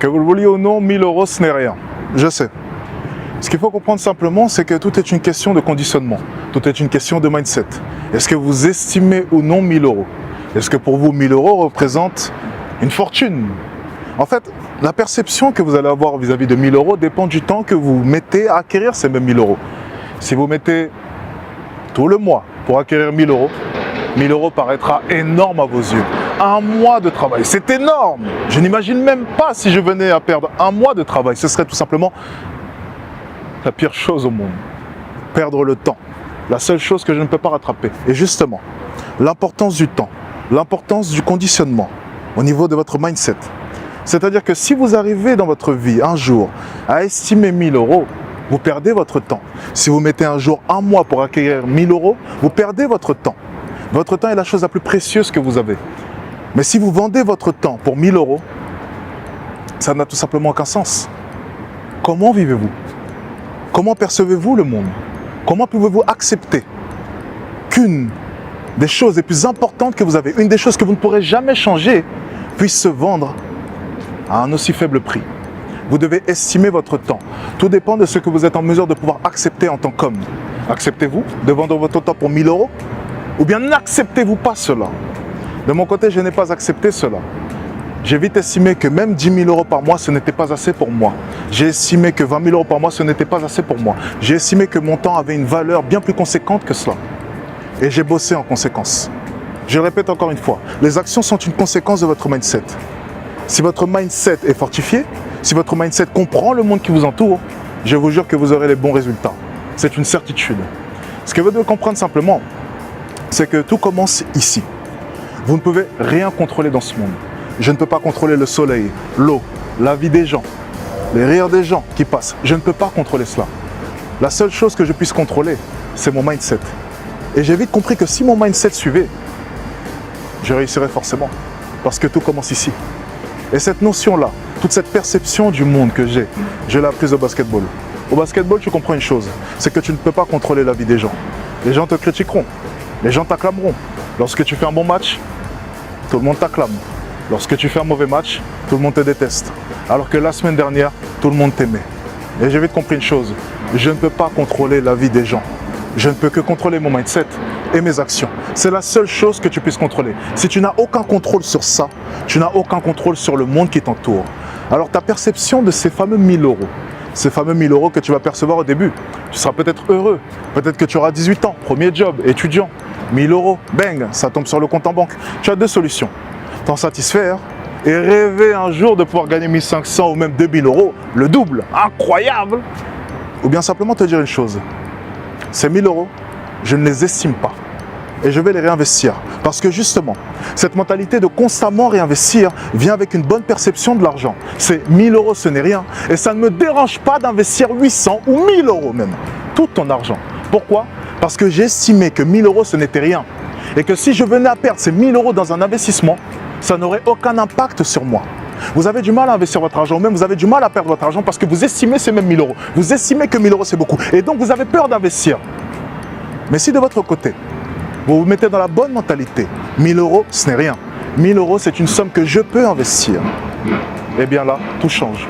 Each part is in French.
Que vous le vouliez ou non, 1000 euros, ce n'est rien. Je sais. Ce qu'il faut comprendre simplement, c'est que tout est une question de conditionnement. Tout est une question de mindset. Est-ce que vous estimez ou non 1000 euros? Est-ce que pour vous, 1000 euros représente une fortune? En fait, la perception que vous allez avoir vis-à-vis de 1000 euros dépend du temps que vous mettez à acquérir ces mêmes 1000 euros. Si vous mettez tout le mois pour acquérir 1000 euros paraîtra énorme à vos yeux. Un mois de travail, c'est énorme. Je n'imagine même pas si je venais à perdre un mois de travail. Ce serait tout simplement la pire chose au monde. Perdre le temps. La seule chose que je ne peux pas rattraper. Et justement, l'importance du temps, l'importance du conditionnement au niveau de votre mindset. C'est-à-dire que si vous arrivez dans votre vie un jour à estimer 1000 euros, vous perdez votre temps. Si vous mettez un jour, un mois pour acquérir 1000 euros, vous perdez votre temps. Votre temps est la chose la plus précieuse que vous avez. Mais si vous vendez votre temps pour 1000 euros, ça n'a tout simplement aucun sens. Comment vivez-vous? Comment percevez-vous le monde? Comment pouvez-vous accepter qu'une des choses les plus importantes que vous avez, une des choses que vous ne pourrez jamais changer, puisse se vendre à un aussi faible prix? Vous devez estimer votre temps. Tout dépend de ce que vous êtes en mesure de pouvoir accepter en tant qu'homme. Acceptez-vous de vendre votre temps pour 1000 euros? Ou bien n'acceptez-vous pas cela? De mon côté, je n'ai pas accepté cela. J'ai vite estimé que même 10 000 euros par mois, ce n'était pas assez pour moi. J'ai estimé que 20 000 euros par mois, ce n'était pas assez pour moi. J'ai estimé que mon temps avait une valeur bien plus conséquente que cela. Et j'ai bossé en conséquence. Je répète encore une fois, les actions sont une conséquence de votre mindset. Si votre mindset est fortifié, si votre mindset comprend le monde qui vous entoure, je vous jure que vous aurez les bons résultats. C'est une certitude. Ce que vous devez comprendre simplement, c'est que tout commence ici. Vous ne pouvez rien contrôler dans ce monde. Je ne peux pas contrôler le soleil, l'eau, la vie des gens, les rires des gens qui passent. Je ne peux pas contrôler cela. La seule chose que je puisse contrôler, c'est mon mindset. Et j'ai vite compris que si mon mindset suivait, je réussirais forcément. Parce que tout commence ici. Et cette notion-là, toute cette perception du monde que j'ai, je l'ai apprise au basketball. Au basketball, tu comprends une chose, c'est que tu ne peux pas contrôler la vie des gens. Les gens te critiqueront, les gens t'acclameront. Lorsque tu fais un bon match, tout le monde t'acclame. Lorsque tu fais un mauvais match, tout le monde te déteste. Alors que la semaine dernière, tout le monde t'aimait. Et j'ai vite compris une chose, je ne peux pas contrôler la vie des gens. Je ne peux que contrôler mon mindset et mes actions. C'est la seule chose que tu puisses contrôler. Si tu n'as aucun contrôle sur ça, tu n'as aucun contrôle sur le monde qui t'entoure. Alors ta perception de ces fameux 1000 euros, ces fameux 1000 euros que tu vas percevoir au début, tu seras peut-être heureux. Peut-être que tu auras 18 ans, premier job, étudiant. 1000 euros, bang, ça tombe sur le compte en banque. Tu as deux solutions. T'en satisfaire et rêver un jour de pouvoir gagner 1500 ou même 2000 euros, le double, incroyable. Ou bien simplement te dire une chose, ces 1000 euros, je ne les estime pas et je vais les réinvestir. Parce que justement, cette mentalité de constamment réinvestir vient avec une bonne perception de l'argent. C'est 1000 euros, ce n'est rien et ça ne me dérange pas d'investir 800 ou 1000 euros même, tout ton argent. Pourquoi? Parce que j'ai estimé que 1000 euros, ce n'était rien et que si je venais à perdre ces 1000 euros dans un investissement, ça n'aurait aucun impact sur moi. Vous avez du mal à investir votre argent ou même vous avez du mal à perdre votre argent parce que vous estimez ces mêmes 1000 euros. Vous estimez que 1000 euros c'est beaucoup et donc vous avez peur d'investir. Mais si de votre côté, vous vous mettez dans la bonne mentalité, 1000 euros ce n'est rien. 1000 euros c'est une somme que je peux investir. Et bien là, tout change.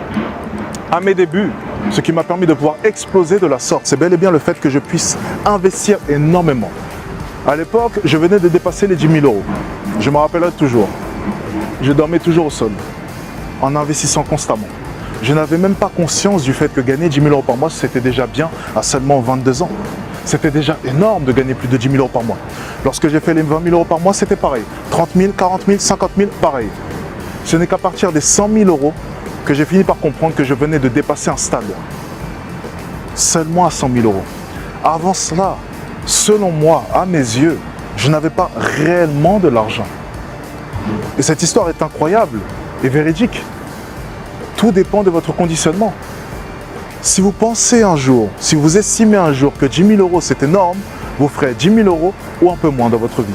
À mes débuts, ce qui m'a permis de pouvoir exploser de la sorte, c'est bel et bien le fait que je puisse investir énormément. À l'époque, je venais de dépasser les 10 000 euros. Je me rappellerai toujours. Je dormais toujours au sol, en investissant constamment. Je n'avais même pas conscience du fait que gagner 10 000 euros par mois, c'était déjà bien à seulement 22 ans. C'était déjà énorme de gagner plus de 10 000 euros par mois. Lorsque j'ai fait les 20 000 euros par mois, c'était pareil. 30 000, 40 000, 50 000, pareil. Ce n'est qu'à partir des 100 000 euros que j'ai fini par comprendre que je venais de dépasser un stade. Seulement à 100 000 euros. Avant cela, selon moi, à mes yeux, je n'avais pas réellement de l'argent. Et cette histoire est incroyable et véridique. Tout dépend de votre conditionnement. Si vous pensez un jour, si vous estimez un jour que 10 000 euros c'est énorme, vous ferez 10 000 euros ou un peu moins dans votre vie.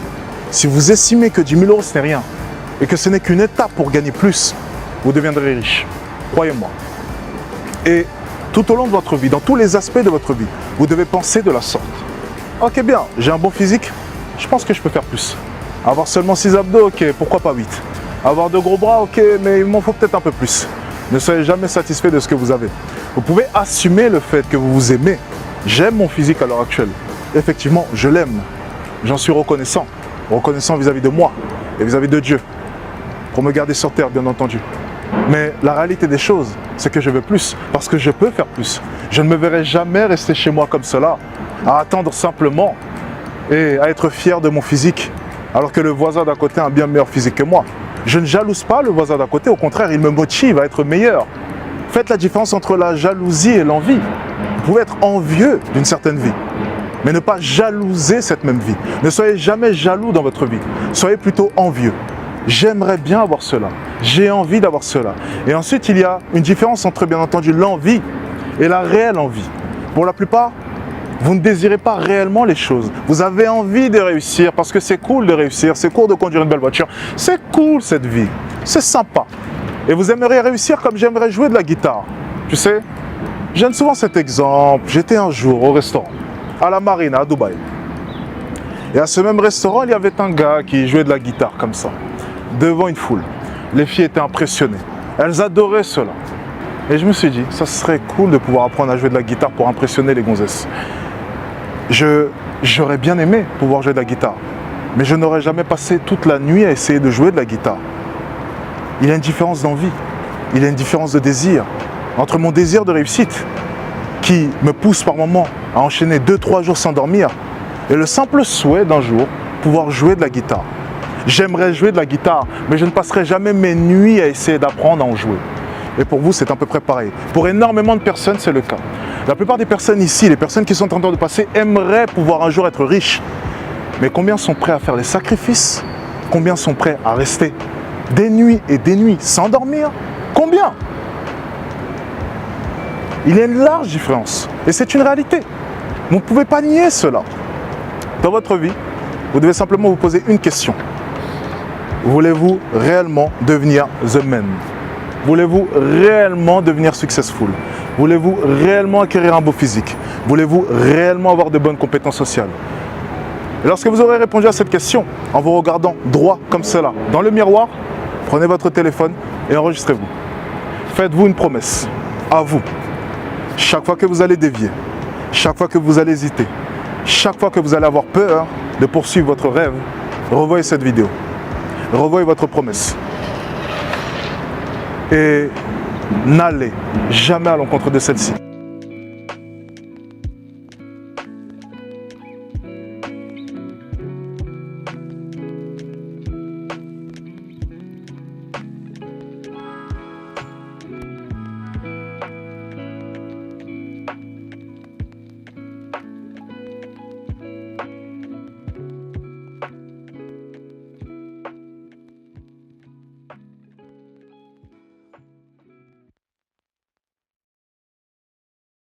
Si vous estimez que 10 000 euros ce n'est rien et que ce n'est qu'une étape pour gagner plus, vous deviendrez riche. Croyez-moi. Et tout au long de votre vie, dans tous les aspects de votre vie, vous devez penser de la sorte. Ok bien, j'ai un bon physique, je pense que je peux faire plus. Avoir seulement 6 abdos, ok, pourquoi pas 8. Avoir de gros bras, ok, mais il m'en faut peut-être un peu plus. Ne soyez jamais satisfait de ce que vous avez. Vous pouvez assumer le fait que vous vous aimez. J'aime mon physique à l'heure actuelle. Effectivement, je l'aime. J'en suis reconnaissant. Reconnaissant vis-à-vis de moi et vis-à-vis de Dieu. Pour me garder sur terre, bien entendu. Mais la réalité des choses, c'est que je veux plus, parce que je peux faire plus. Je ne me verrai jamais rester chez moi comme cela, à attendre simplement et à être fier de mon physique, alors que le voisin d'à côté a un bien meilleur physique que moi. Je ne jalouse pas le voisin d'à côté, au contraire, il me motive à être meilleur. Faites la différence entre la jalousie et l'envie. Vous pouvez être envieux d'une certaine vie, mais ne pas jalouser cette même vie. Ne soyez jamais jaloux dans votre vie, soyez plutôt envieux. J'aimerais bien avoir cela, j'ai envie d'avoir cela. Et ensuite, il y a une différence entre, bien entendu, l'envie et la réelle envie. Pour la plupart, vous ne désirez pas réellement les choses. Vous avez envie de réussir parce que c'est cool de réussir, c'est cool de conduire une belle voiture. C'est cool cette vie, c'est sympa. Et vous aimeriez réussir comme j'aimerais jouer de la guitare. Tu sais, j'aime souvent cet exemple. J'étais un jour au restaurant, à la Marina, à Dubaï. Et à ce même restaurant, il y avait un gars qui jouait de la guitare comme ça, devant une foule. Les filles étaient impressionnées. Elles adoraient cela. Et je me suis dit, ça serait cool de pouvoir apprendre à jouer de la guitare pour impressionner les gonzesses. J'aurais bien aimé pouvoir jouer de la guitare, mais je n'aurais jamais passé toute la nuit à essayer de jouer de la guitare. Il y a une différence d'envie, il y a une différence de désir entre mon désir de réussite qui me pousse par moments à enchaîner 2-3 jours sans dormir et le simple souhait d'un jour pouvoir jouer de la guitare. J'aimerais jouer de la guitare, mais je ne passerai jamais mes nuits à essayer d'apprendre à en jouer. Et pour vous, c'est à peu près pareil. Pour énormément de personnes, c'est le cas. La plupart des personnes ici, les personnes qui sont en train de passer, aimeraient pouvoir un jour être riches. Mais combien sont prêts à faire des sacrifices? Combien sont prêts à rester des nuits et des nuits sans dormir? Combien? Il y a une large différence. Et c'est une réalité. Vous ne pouvez pas nier cela. Dans votre vie, vous devez simplement vous poser une question. Voulez-vous réellement devenir the man? Voulez-vous réellement devenir successful? Voulez-vous réellement acquérir un beau physique? Voulez-vous réellement avoir de bonnes compétences sociales? Et lorsque vous aurez répondu à cette question, en vous regardant droit comme cela, dans le miroir, prenez votre téléphone et enregistrez-vous. Faites-vous une promesse, à vous. Chaque fois que vous allez dévier, chaque fois que vous allez hésiter, chaque fois que vous allez avoir peur de poursuivre votre rêve, revoyez cette vidéo. Revoyez votre promesse. Et n'allez jamais à l'encontre de celle-ci.